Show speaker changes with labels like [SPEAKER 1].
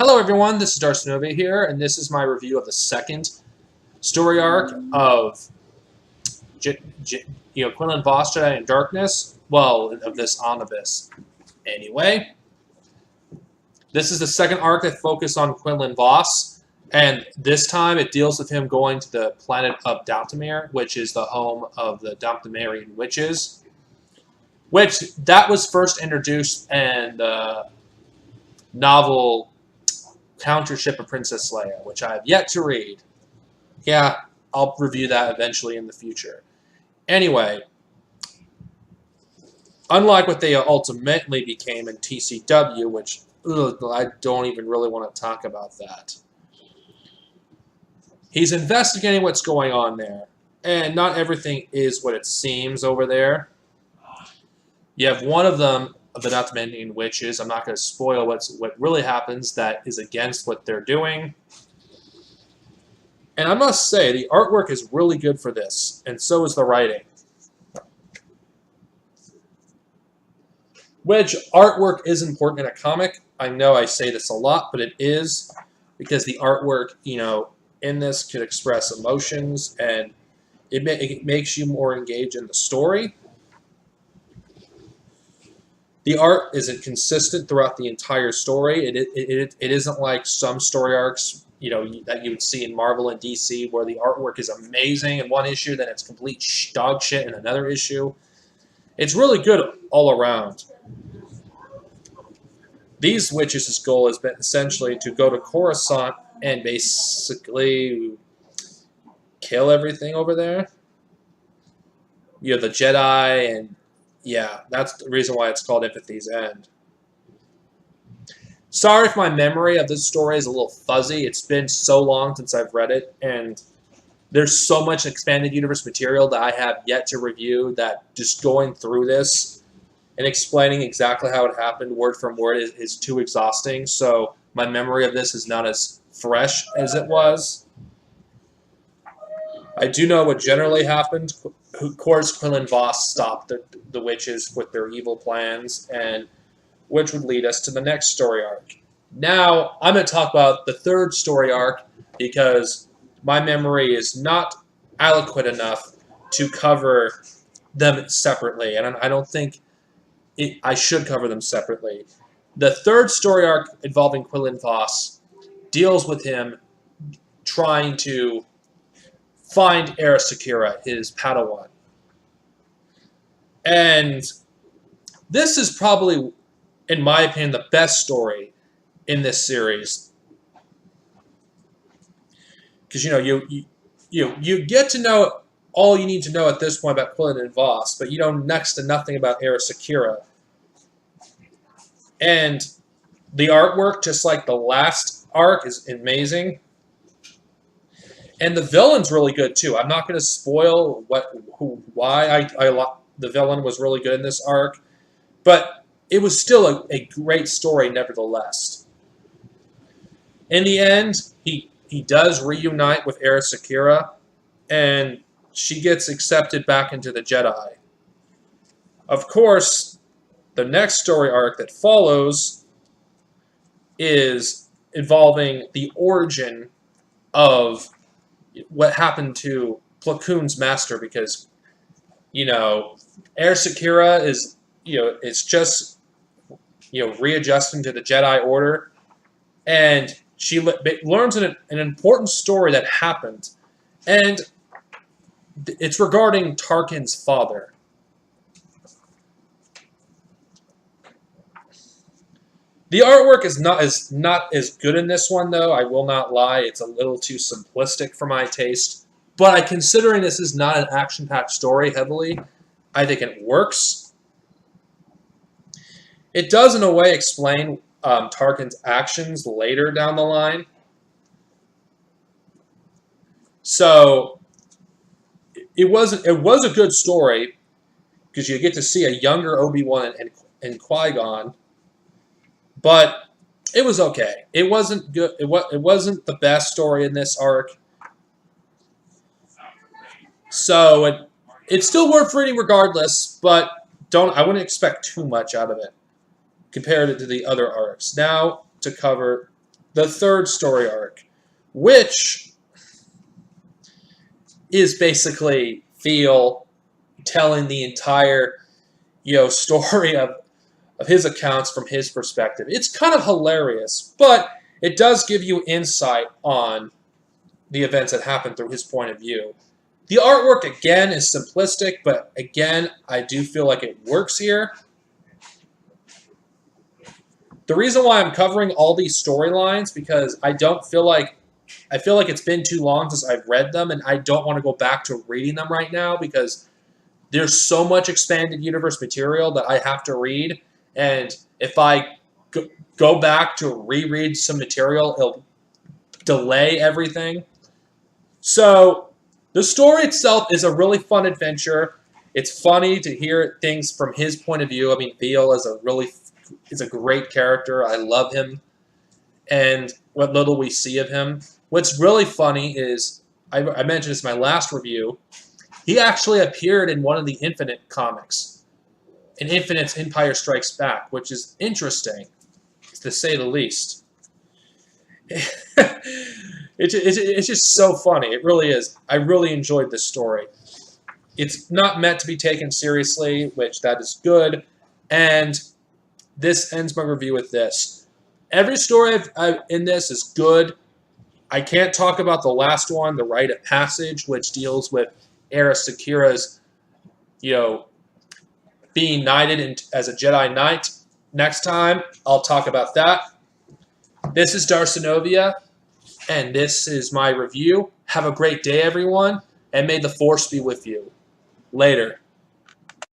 [SPEAKER 1] Hello everyone, this is Darcinova here, and this is my review of the second story arc of Quinlan VOS Jedi in Darkness. Well, of this omnibus. Anyway, this is the second arc that focused on Quinlan VOS, and this time it deals with him going to the planet of Dathomir, which is the home of the Dathomirian witches, which that was first introduced in the novel Countership of Princess Leia, which I have yet to read. Yeah, I'll review that eventually in the future. Anyway, unlike what they ultimately became in TCW, which I don't even really want to talk about that. He's investigating what's going on there, and not everything is what it seems over there. You have one of them, the Dathomirian witches. I'm not going to spoil what really happens that is against what they're doing. And I must say, the artwork is really good for this, and so is the writing. Which, artwork is important in a comic. I know I say this a lot, but it is, because the artwork, in this could express emotions, and it makes you more engaged in the story. The art isn't consistent throughout the entire story. It isn't like some story arcs, that you would see in Marvel and DC, where the artwork is amazing in one issue, then it's complete dog shit in another issue. It's really good all around. These witches' goal has been essentially to go to Coruscant and basically kill everything over there. The Jedi and... yeah, that's the reason why it's called Empathy's End. Sorry if my memory of this story is a little fuzzy. It's been so long since I've read it, and there's so much expanded universe material that I have yet to review that just going through this and explaining exactly how it happened word from word is too exhausting. So my memory of this is not as fresh as it was. I do know what generally happened. Of course, Quinlan VOS stopped the witches with their evil plans, and which would lead us to the next story arc. Now, I'm going to talk about the third story arc because my memory is not eloquent enough to cover them separately, and I don't think I should cover them separately. The third story arc involving Quinlan VOS deals with him trying to find Sakura, his Padawan. And this is probably, in my opinion, the best story in this series. Because, you get to know all you need to know at this point about Quinlan VOS, but you know next to nothing about Sakura. And the artwork, just like the last arc, is amazing. And the villain's really good, too. I'm not going to spoil why the villain was really good in this arc, but it was still a great story nevertheless. In the end, he does reunite with Sakura, and she gets accepted back into the Jedi. Of course, the next story arc that follows is involving the origin of what happened to Plo Koon's master, because, Sakura is, it's just, readjusting to the Jedi Order, and she learns an important story that happened, and it's regarding Tarkin's father. The artwork is not as good in this one, though. I will not lie. It's a little too simplistic for my taste. But considering this is not an action-packed story heavily, I think it works. It does, in a way, explain Tarkin's actions later down the line. So it was a good story because you get to see a younger Obi-Wan and Qui-Gon. But it was okay. It wasn't good. It wasn't the best story in this arc. So it's still worth reading regardless, but I wouldn't expect too much out of it compared to the other arcs. Now to cover the third story arc, which is basically Theo telling the entire, story of his accounts from his perspective. It's kind of hilarious, but it does give you insight on the events that happened through his point of view. The artwork, again, is simplistic, but again, I do feel like it works here. The reason why I'm covering all these storylines, because I feel like it's been too long since I've read them, and I don't want to go back to reading them right now because there's so much expanded universe material that I have to read, and if I go back to reread some material, it'll delay everything. So the story itself is a really fun adventure. It's funny to hear things from his point of view. I mean, Theo is a great character. I love him, and what little we see of him. What's really funny is, I mentioned this in my last review, he actually appeared in one of the Infinite comics, in Infinite's Empire Strikes Back, which is interesting, to say the least. It's just so funny. It really is. I really enjoyed this story. It's not meant to be taken seriously, which that is good, and this ends my review with this. Every story in this is good. I can't talk about the last one, The Rite of Passage, which deals with Eris Sakura's, being knighted as a Jedi Knight. Next time, I'll talk about that. This is Darcenovia, and this is my review. Have a great day, everyone, and may the Force be with you. Later.